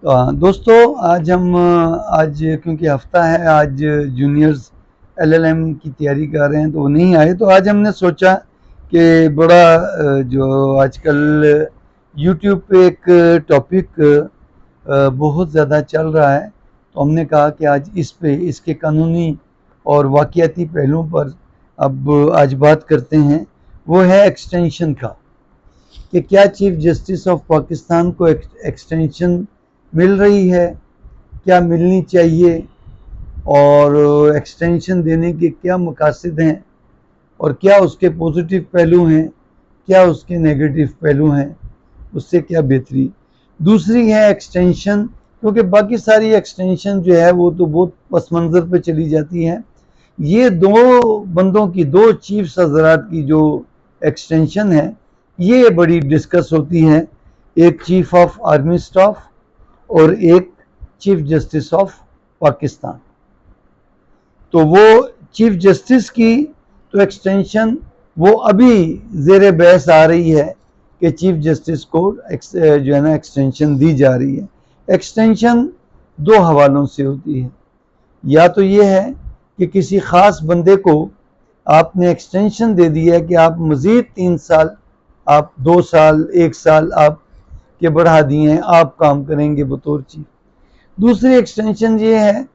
दोस्तों आज क्योंकि हफ्ता है, आज जूनियर्स एलएलएम की तैयारी कर रहे हैं तो वो नहीं आए। तो आज हमने सोचा कि बड़ा जो आजकल यूट्यूब पे एक टॉपिक बहुत ज़्यादा चल रहा है, तो हमने कहा कि आज इस पे इसके कानूनी और वाक़याती पहलुओं पर अब आज बात करते हैं। वो है एक्सटेंशन का, कि क्या चीफ जस्टिस ऑफ पाकिस्तान को एक्सटेंशन मिल रही है, क्या मिलनी चाहिए, और एक्सटेंशन देने के क्या मकासद हैं, और क्या उसके पॉजिटिव पहलू हैं, क्या उसके नेगेटिव पहलू हैं, उससे क्या बेहतरी। दूसरी है एक्सटेंशन, क्योंकि बाकी सारी एक्सटेंशन जो है वो तो बहुत पस मंज़र पे चली जाती है। ये दो बंदों की, दो चीफ हज़रात की जो एक्सटेंशन है, ये बड़ी डिस्कस होती है। एक चीफ ऑफ आर्मी स्टाफ और एक चीफ जस्टिस ऑफ पाकिस्तान। तो वो चीफ जस्टिस की तो एक्सटेंशन वो अभी ज़ेर बहस आ रही है कि चीफ जस्टिस को जो है ना एक्सटेंशन दी जा रही है। एक्सटेंशन दो हवालों से होती है, या तो ये है कि किसी ख़ास बंदे को आपने एक्सटेंशन दे दिया है कि आप मज़ीद 3 साल, आप 2 साल, 1 साल आप के बढ़ा दिए हैं, आप काम करेंगे बतौर चीफ। दूसरी एक्सटेंशन ये है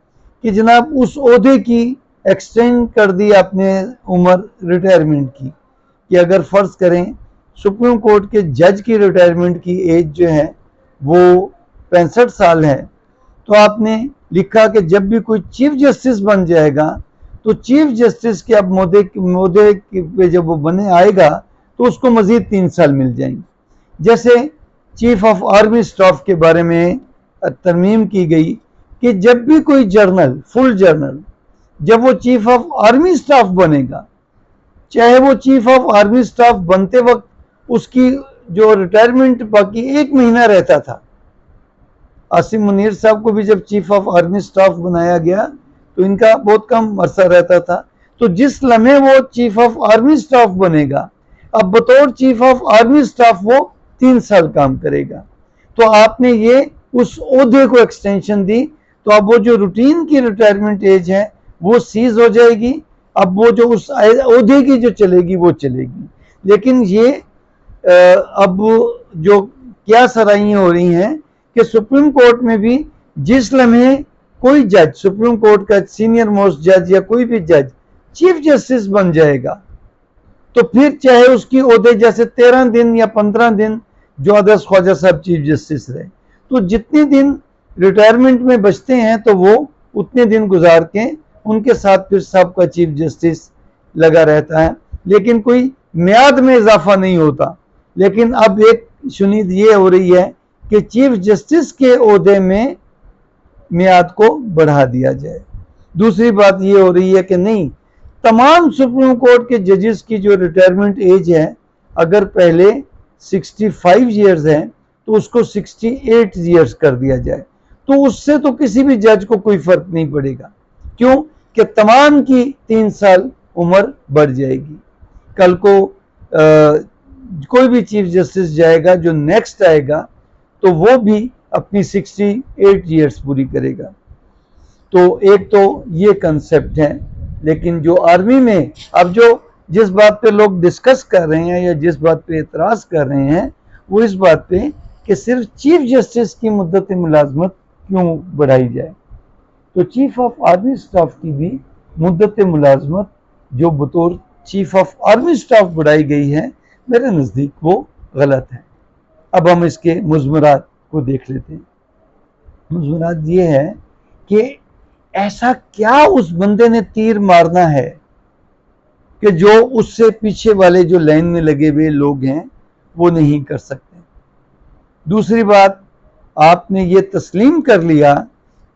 कि जनाब उस ओहदे की एक्सटेंड कर दी आपने उम्र रिटायरमेंट की, कि अगर फ़र्ज़ करें सुप्रीम कोर्ट के जज की रिटायरमेंट की एज जो है वो 65 साल है, तो आपने लिखा कि जब भी कोई चीफ जस्टिस बन जाएगा तो चीफ जस्टिस के अब मोहदे पे जब वो बने आएगा तो उसको मज़ीद 3 साल मिल जाएंगे। जैसे चीफ ऑफ आर्मी स्टाफ के बारे में तरमीम की गई कि जब भी कोई जर्नल, फुल जर्नल, जब वो चीफ ऑफ आर्मी स्टाफ बनेगा, चाहे वो चीफ ऑफ आर्मी स्टाफ बनते वक्त उसकी जो रिटायरमेंट बाकी 1 महीना रहता था, आसिम मुनीर साहब को भी जब चीफ ऑफ आर्मी स्टाफ बनाया गया तो इनका बहुत कम अरसा रहता था। तो जिस लम्हे वो चीफ ऑफ आर्मी स्टाफ बनेगा, अब बतौर चीफ ऑफ आर्मी स्टाफ वो 3 साल काम करेगा। तो आपने ये उस ओहदे को एक्सटेंशन दी, तो अब वो जो रूटीन की रिटायरमेंट एज है वो सीज हो जाएगी। अब वो जो उस ओहदे की जो चलेगी वो चलेगी। लेकिन ये अब जो क्या सराहियां हो रही हैं कि सुप्रीम कोर्ट में भी जिस लम्हे कोई जज, सुप्रीम कोर्ट का सीनियर मोस्ट जज या कोई भी जज चीफ जस्टिस बन जाएगा, तो फिर चाहे उसकी ओहदे जैसे 13 दिन या 15 दिन जो आदर्श ख्वाजा साहब चीफ जस्टिस रहे, तो जितने दिन रिटायरमेंट में बचते हैं तो वो उतने दिन गुजार के उनके साथ फिर साहब का चीफ जस्टिस लगा रहता है, लेकिन कोई म्याद में इजाफा नहीं होता। लेकिन अब एक शुनीद ये हो रही है कि चीफ जस्टिस के ओहदे में मियाद को बढ़ा दिया जाए। दूसरी बात ये हो रही है कि नहीं, तमाम सुप्रीम कोर्ट के जजेस की जो रिटायरमेंट एज है, अगर पहले 65 ईयर्स है तो उसको 68 ईयर्स कर दिया जाए, तो उससे तो किसी भी जज को कोई फर्क नहीं पड़ेगा। क्यों कि तमाम की 3 साल उम्र बढ़ जाएगी। कल को कोई भी चीफ जस्टिस जाएगा जो नेक्स्ट आएगा तो वो भी अपनी 68 ईयर्स पूरी करेगा। तो एक तो ये कंसेप्ट है। लेकिन जो आर्मी में अब जो जिस बात पे लोग डिस्कस कर रहे हैं या जिस बात पे एतराज़ कर रहे हैं वो इस बात पे कि सिर्फ चीफ जस्टिस की मुद्दत मुलाजमत क्यों बढ़ाई जाए। तो चीफ ऑफ आर्मी स्टाफ की भी मुद्दत मुलाजमत जो बतौर चीफ ऑफ आर्मी स्टाफ बढ़ाई गई है, मेरे नज़दीक वो गलत है। अब हम इसके मुज़मरात को देख लेते हैं। मुज़मरात ये है कि ऐसा क्या उस बंदे ने तीर मारना है कि जो उससे पीछे वाले जो लाइन में लगे हुए लोग हैं वो नहीं कर सकते। दूसरी बात, आपने ये तस्लीम कर लिया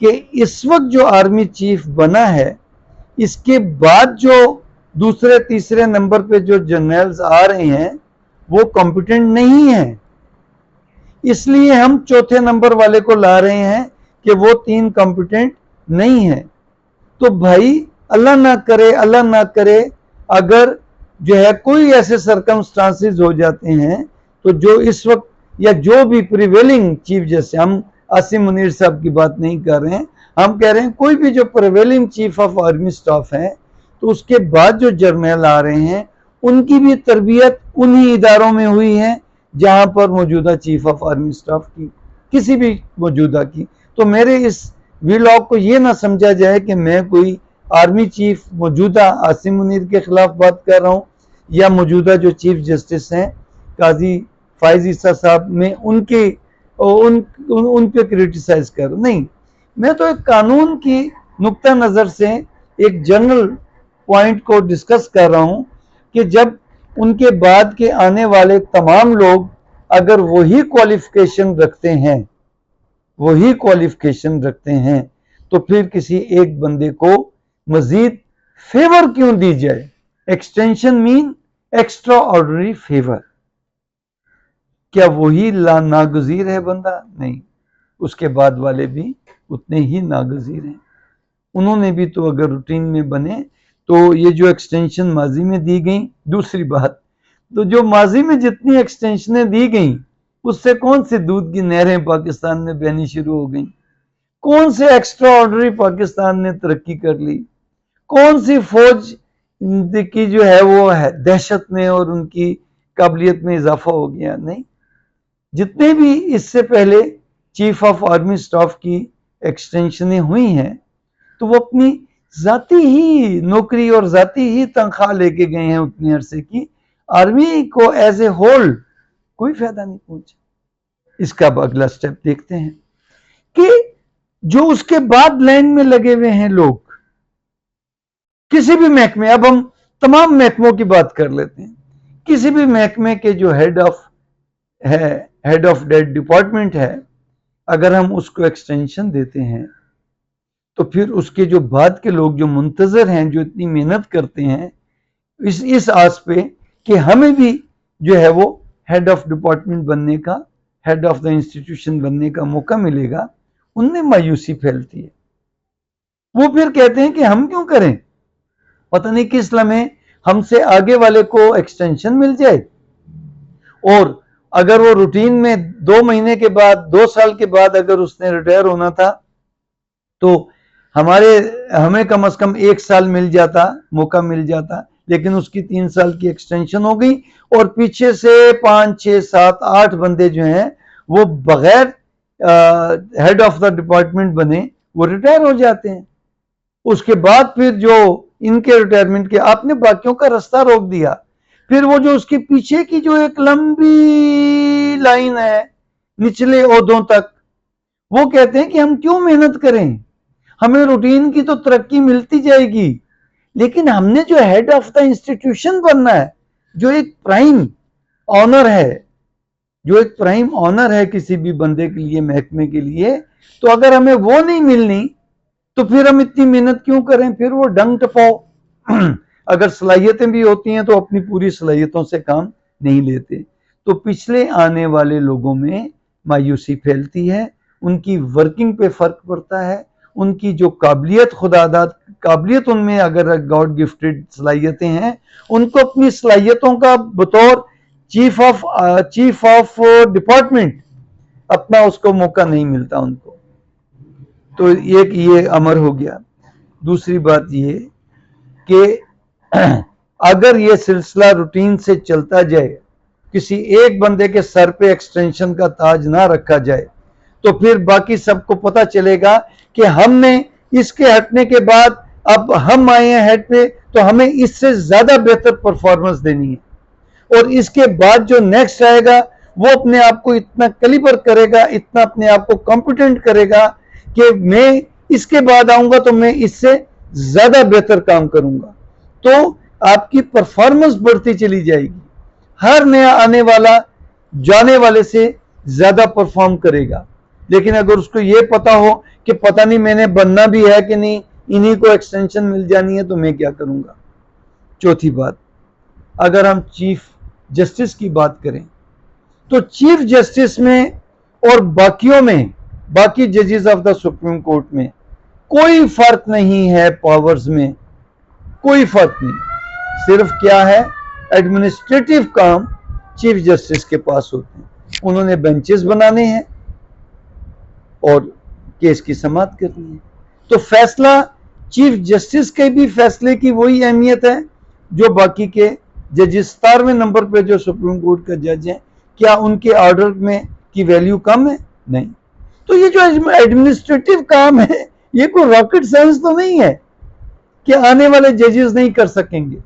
कि इस वक्त जो आर्मी चीफ बना है, इसके बाद जो दूसरे तीसरे नंबर पे जो जनरल्स आ रहे हैं वो कॉम्पिटेंट नहीं है, इसलिए हम चौथे नंबर वाले को ला रहे हैं कि वो 3 कॉम्पिटेंट नहीं है। तो भाई अल्लाह ना करे अगर जो है कोई ऐसे सरकमस्टांसेस हो जाते हैं तो जो इस वक्त या जो भी प्रिवेलिंग चीफ जस्टिस, हम आसिम मुनीर साहब की बात नहीं कर रहे हैं, हम कह रहे हैं कोई भी जो prevailing chief of army staff है तो उसके बाद जो जर्नल आ रहे हैं उनकी भी तरबियत उन्हीं इदारों में हुई है जहां पर मौजूदा चीफ ऑफ आर्मी स्टाफ की, किसी भी मौजूदा की। तो मेरे इस वीलॉग को ये ना समझा जाए कि मैं कोई आर्मी चीफ मौजूदा आसिम मुनीर के खिलाफ बात कर रहा हूँ या मौजूदा जो चीफ जस्टिस हैं काजी फाइज ईसा साहब में उन पे क्रिटिसाइज कर, नहीं, मैं तो एक कानून की नुक्ता नज़र से एक जनरल पॉइंट को डिस्कस कर रहा हूं कि जब उनके बाद के आने वाले तमाम लोग अगर वही क्वालिफिकेशन रखते हैं तो फिर किसी एक बंदे को मजीद फेवर क्यों दी जाए? Extension mean extra ordinary favour. क्या वही नागजीर है बंदा? नहीं, उसके बाद वाले भी उतने ही नागजीर हैं। उन्होंने भी तो अगर रूटीन में बने तो ये जो एक्सटेंशन माजी में दी गई, दूसरी बात तो जो माजी में जितनी एक्सटेंशनें दी गई उससे कौन सी दूध की नहरें पाकिस्तान में बहनी शुरू हो गई? कौन से एक्स्ट्रा ऑर्डिनरी पाकिस्तान ने तरक्की कर ली? कौन सी फौज की जो है वो है दहशत में और उनकी काबिलियत में इजाफा हो गया? नहीं, जितने भी इससे पहले चीफ ऑफ आर्मी स्टाफ की एक्सटेंशनें हुई हैं तो वो अपनी जाती ही नौकरी और जाती ही तनख्वाह लेके गए हैं उतनी अरसे की, आर्मी को एज ए होल कोई फायदा नहीं पहुंचा। इसका अब अगला स्टेप देखते हैं कि जो उसके बाद लाइन में लगे हुए हैं लोग किसी भी महकमे, अब हम तमाम महकमों की बात कर लेते हैं, किसी भी महकमे के जो हेड ऑफ डेट डिपार्टमेंट है, अगर हम उसको एक्सटेंशन देते हैं तो फिर उसके जो बाद के लोग जो मुंतजर हैं, जो इतनी मेहनत करते हैं इस आस पे कि हमें भी जो है वो हेड ऑफ डिपार्टमेंट बनने का, हेड ऑफ द इंस्टीट्यूशन बनने का मौका मिलेगा, उनमें मायूसी फैलती है। वो फिर कहते हैं कि हम क्यों करें, पता नहीं किस लम्हे हमसे आगे वाले को एक्सटेंशन मिल जाए, और अगर वो रूटीन में 2 महीने के बाद, 2 साल के बाद अगर उसने रिटायर होना था तो हमें कम से कम 1 साल मिल जाता, मौका मिल जाता, लेकिन उसकी 3 साल की एक्सटेंशन हो गई और पीछे से 5, 6, 7, 8 बंदे जो हैं वो बगैर हेड ऑफ द डिपार्टमेंट बने वो रिटायर हो जाते हैं। उसके बाद फिर जो इनके रिटायरमेंट के आपने बाकियों का रास्ता रोक दिया, फिर वो जो उसके पीछे की जो एक लंबी लाइन है निचले ओहदों तक, वो कहते हैं कि हम क्यों मेहनत करें, हमें रूटीन की तो तरक्की मिलती जाएगी, लेकिन हमने जो हेड ऑफ द इंस्टीट्यूशन बनना है, जो एक प्राइम ऑनर है, किसी भी बंदे के लिए, महकमे के लिए, तो अगर हमें वो नहीं मिलनी तो फिर हम इतनी मेहनत क्यों करें? फिर वो डंग टपाओ अगर सलाहियतें भी होती हैं तो अपनी पूरी सलाहियतों से काम नहीं लेते, तो पिछले आने वाले लोगों में मायूसी फैलती है, उनकी वर्किंग पे फर्क पड़ता है, उनकी जो काबिलियत खुदादाद काबिलियत उनमें अगर गॉड गिफ्टेड सलाहियतें हैं, उनको अपनी सलाहियतों का बतौर चीफ ऑफ डिपार्टमेंट अपना उसको मौका नहीं मिलता उनको। तो एक ये अमर हो गया। दूसरी बात ये कि अगर ये सिलसिला रूटीन से चलता जाए, किसी एक बंदे के सर पे एक्सटेंशन का ताज ना रखा जाए, तो फिर बाकी सबको पता चलेगा कि हमने इसके हटने के बाद अब हम आए हैं हेड पे तो हमें इससे ज्यादा बेहतर परफॉर्मेंस देनी है, और इसके बाद जो नेक्स्ट आएगा वो अपने आप को इतना कैलिबर करेगा, इतना अपने आप को कॉम्पिटेंट करेगा कि मैं इसके बाद आऊंगा तो मैं इससे ज्यादा बेहतर काम करूंगा, तो आपकी परफॉर्मेंस बढ़ती चली जाएगी। हर नया आने वाला जाने वाले से ज्यादा परफॉर्म करेगा, लेकिन अगर उसको ये पता हो कि पता नहीं मैंने बनना भी है कि नहीं, इन्हीं को एक्सटेंशन मिल जानी है, तो मैं क्या करूंगा। चौथी बात, अगर हम चीफ जस्टिस की बात करें तो चीफ जस्टिस में और बाकियों में, बाकी जजेस ऑफ द सुप्रीम कोर्ट में कोई फर्क नहीं है, पावर्स में कोई फर्क नहीं, सिर्फ क्या है, एडमिनिस्ट्रेटिव काम चीफ जस्टिस के पास होते हैं, उन्होंने बेंचेस बनाने हैं और केस की समाप्त करनी है। तो फैसला चीफ जस्टिस के भी फैसले की वही अहमियत है जो बाकी के जजेस। 17वें नंबर पे जो सुप्रीम कोर्ट का जज है, क्या उनके ऑर्डर में की वैल्यू कम है? नहीं। तो ये जो एडमिनिस्ट्रेटिव काम है, ये कोई रॉकेट साइंस तो नहीं है कि आने वाले जजेस नहीं कर सकेंगे।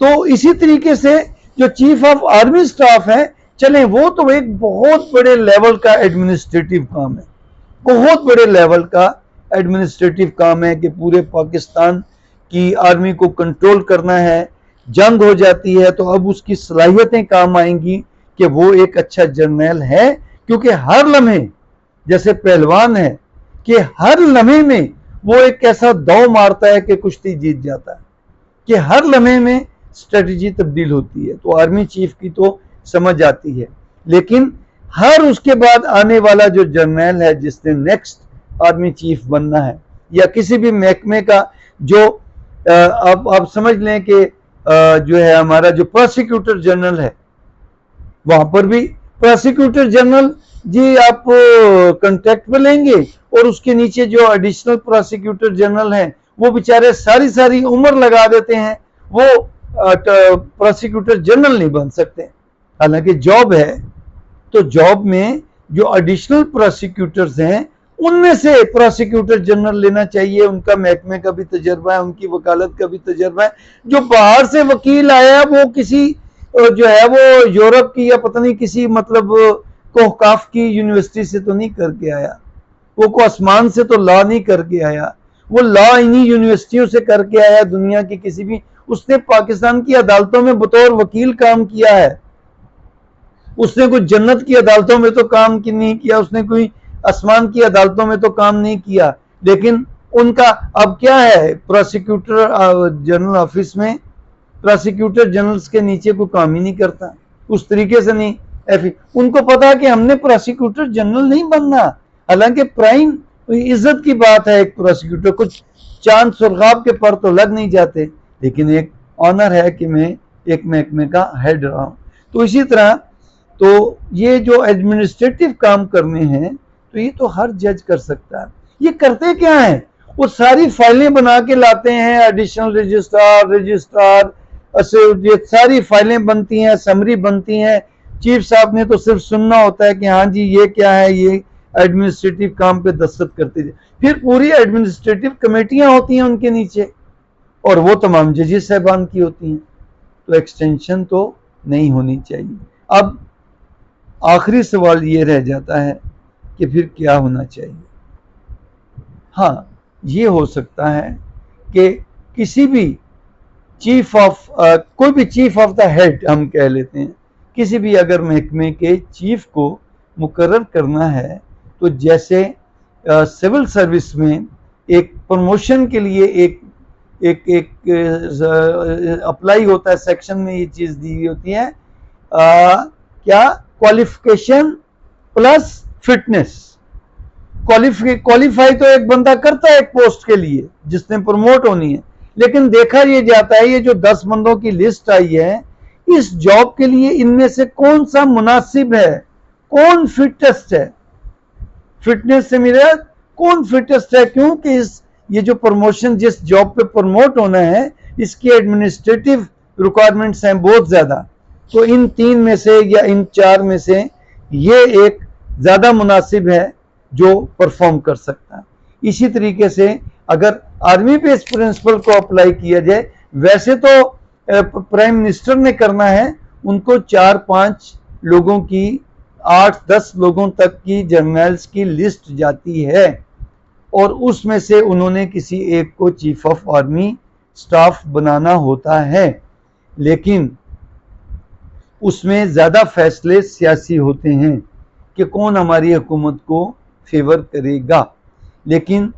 तो इसी तरीके से जो चीफ ऑफ आर्मी स्टाफ है, चले वो तो एक बहुत बड़े लेवल का एडमिनिस्ट्रेटिव काम है, बहुत बड़े लेवल का एडमिनिस्ट्रेटिव काम है कि पूरे पाकिस्तान की आर्मी को कंट्रोल करना है। जंग हो जाती है तो अब उसकी सलाहियतें काम आएंगी कि वो एक अच्छा जर्नल है, क्योंकि हर लम्हे, जैसे पहलवान है कि हर लम्हे में वो एक ऐसा दांव मारता है कि कुश्ती जीत जाता है, कि हर लम्हे में स्ट्रेटजी तब्दील होती है। तो आर्मी चीफ की तो समझ आती है, लेकिन हर उसके बाद आने वाला जो जर्नल है जिसने नेक्स्ट आर्मी चीफ बनना है, या किसी भी महकमे का जो आप समझ लें कि जो है हमारा जो प्रोसिक्यूटर जनरल है, वहां पर भी प्रोसिक्यूटर जनरल जी आप कॉन्ट्रैक्ट पे लेंगे, और उसके नीचे जो एडिशनल प्रोसिक्यूटर जनरल हैं वो बेचारे सारी उम्र लगा देते हैं, वो प्रोसिक्यूटर जनरल नहीं बन सकते। हालांकि जॉब है, तो जॉब में जो एडिशनल प्रोसिक्यूटर्स हैं उनमें से प्रोसिक्यूटर जनरल लेना चाहिए। उनका महकमे का भी तजर्बा है, उनकी वकालत का भी तजर्बा है। जो बाहर से वकील आया वो किसी जो है वो यूरोप की या पता नहीं किसी मतलब कोहकाफ की यूनिवर्सिटी से तो नहीं करके आया, वो को आसमान से तो लॉ नहीं करके आया, वो लॉ इन्हीं यूनिवर्सिटियों से करके आया दुनिया की किसी भी। उसने पाकिस्तान की अदालतों में बतौर वकील काम किया है, उसने कोई जन्नत की अदालतों में तो काम नहीं किया, उसने कोई आसमान की अदालतों में तो काम नहीं किया। लेकिन उनका अब क्या है, प्रोसिक्यूटर जनरल ऑफिस में प्रोसिक्यूटर जनरल्स के नीचे कोई काम ही नहीं करता, उस तरीके से नहीं। उनको पता है कि हमने प्रोसिक्यूटर जनरल नहीं बनना। हालांकि प्राइम इज्जत की बात है, एक प्रोसिक्यूटर कुछ चांद सुरगाब के पर तो लग नहीं जाते, लेकिन एक ऑनर है कि मैं एक महकमे का हेड रहा हूं। तो इसी तरह तो ये जो एडमिनिस्ट्रेटिव काम करने हैं तो ये तो हर जज कर सकता है। ये करते क्या है, वो सारी फाइलें बना के लाते हैं, एडिशनल रजिस्ट्रार ऐसे ये सारी फाइलें बनती हैं, समरी बनती हैं। चीफ साहब ने तो सिर्फ सुनना होता है कि हाँ जी ये क्या है, ये एडमिनिस्ट्रेटिव काम पे दस्तखत करते थे। फिर पूरी एडमिनिस्ट्रेटिव कमेटियां होती हैं उनके नीचे, और वो तमाम जजेस साहबान की होती हैं। तो एक्सटेंशन तो नहीं होनी चाहिए। अब आखिरी सवाल ये रह जाता है कि फिर क्या होना चाहिए। हाँ, ये हो सकता है कि किसी भी चीफ ऑफ कोई भी चीफ ऑफ द हेड हम कह लेते हैं, किसी भी अगर महकमे के चीफ को मुकर्रर करना है, तो जैसे सिविल सर्विस में एक प्रमोशन के लिए एक अप्लाई होता है, सेक्शन में ये चीज दी हुई होती है, क्या क्वालिफिकेशन प्लस फिटनेस। क्वालिफाई तो एक बंदा करता है एक पोस्ट के लिए जिसने प्रमोट होनी है, लेकिन देखा ये जाता है ये जो 10 बंदों की लिस्ट आई है, इस जॉब के लिए इनमें से कौन सा मुनासिब है, कौन फिटेस्ट है। फिटनेस से मेरा कौन फिटेस्ट है, क्योंकि ये जो प्रमोशन जिस जॉब पे प्रमोट होना है इसकी एडमिनिस्ट्रेटिव रिक्वायरमेंट्स हैं बहुत ज्यादा। तो इन 3 में से या इन 4 में से ये एक ज्यादा मुनासिब है जो परफॉर्म कर सकता है। इसी तरीके से अगर आर्मी बेस्ड प्रिंसिपल को अप्लाई किया जाए, वैसे तो प्राइम मिनिस्टर ने करना है, उनको 4-5 लोगों की 8-10 लोगों तक की जर्नल्स की लिस्ट जाती है, और उसमें से उन्होंने किसी एक को चीफ ऑफ आर्मी स्टाफ बनाना होता है। लेकिन उसमें ज्यादा फैसले सियासी होते हैं कि कौन हमारी हुकूमत को फेवर करेगा। लेकिन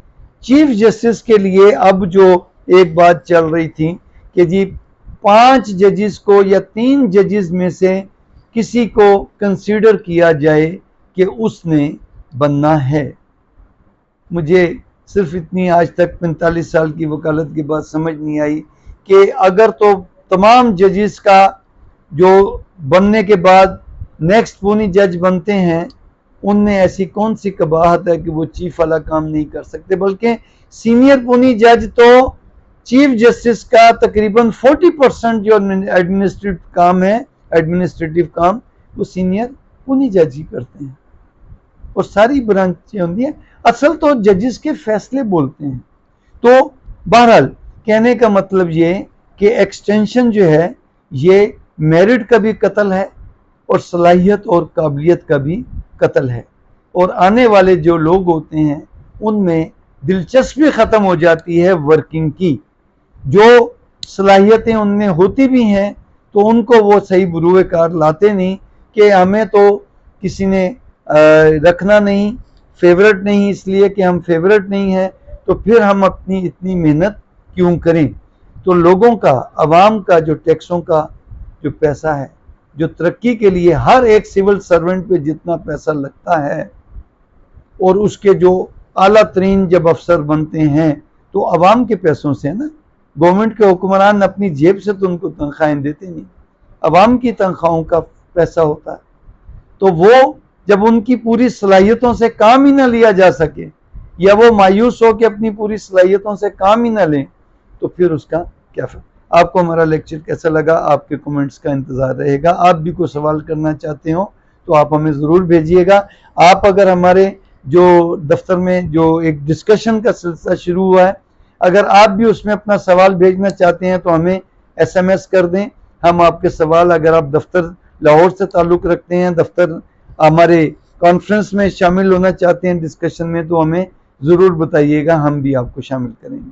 चीफ जस्टिस के लिए अब जो एक बात चल रही थी कि जी 5 जजेस को या 3 जजेस में से किसी को कंसीडर किया जाए कि उसने बनना है। मुझे सिर्फ इतनी आज तक 45 साल की वकालत के बाद समझ नहीं आई कि अगर तो तमाम जजेस का जो बनने के बाद नेक्स्ट पुनी जज बनते हैं उनमें ऐसी कौन सी कबाहत है कि वो चीफ वाला काम नहीं कर सकते, बल्कि सीनियर पुनी जज तो चीफ जस्टिस का तकरीबन 40% जो एडमिनिस्ट्रेटिव काम वो सीनियर पुनी जज ही करते हैं, और सारी ब्रांचें होती हैं। असल तो जजेस के फैसले बोलते हैं। तो बहरहाल कहने का मतलब ये कि एक्सटेंशन जो है ये मेरिट का भी कत्ल है और सलाहियत और काबिलियत का भी कत्ल है, और आने वाले जो लोग होते हैं उनमें दिलचस्पी ख़त्म हो जाती है वर्किंग की। जो सलाहियतें उनमें होती भी हैं तो उनको वो सही बुरूए कार लाते नहीं कि हमें तो किसी ने रखना नहीं, फेवरेट नहीं, इसलिए कि हम फेवरेट नहीं हैं तो फिर हम अपनी इतनी मेहनत क्यों करें। तो लोगों का, आवाम का जो टैक्सों का जो पैसा है, जो तरक्की के लिए हर एक सिविल सर्वेंट पे जितना पैसा लगता है, और उसके जो आला तरीन जब अफसर बनते हैं तो आवाम के पैसों से है ना, गवर्नमेंट के हुक्मरान अपनी जेब से तो उनको तनख्वाहें देते नहीं, आवाम की तनख्वाहों का पैसा होता है। तो वो जब उनकी पूरी सलाहियतों से काम ही ना लिया जा सके, या वो मायूस हो कि अपनी पूरी सलाहियतों से काम ही ना लें, तो फिर उसका क्या फ़ायदा। आपको हमारा लेक्चर कैसा लगा, आपके कमेंट्स का इंतज़ार रहेगा। आप भी कोई सवाल करना चाहते हो तो आप हमें ज़रूर भेजिएगा। आप अगर हमारे जो दफ्तर में जो एक डिस्कशन का सिलसिला शुरू हुआ है, अगर आप भी उसमें अपना सवाल भेजना चाहते हैं तो हमें SMS कर दें। हम आपके सवाल, अगर आप दफ्तर लाहौर से ताल्लुक़ रखते हैं, दफ्तर हमारे कॉन्फ्रेंस में शामिल होना चाहते हैं डिस्कशन में, तो हमें ज़रूर बताइएगा, हम भी आपको शामिल करेंगे।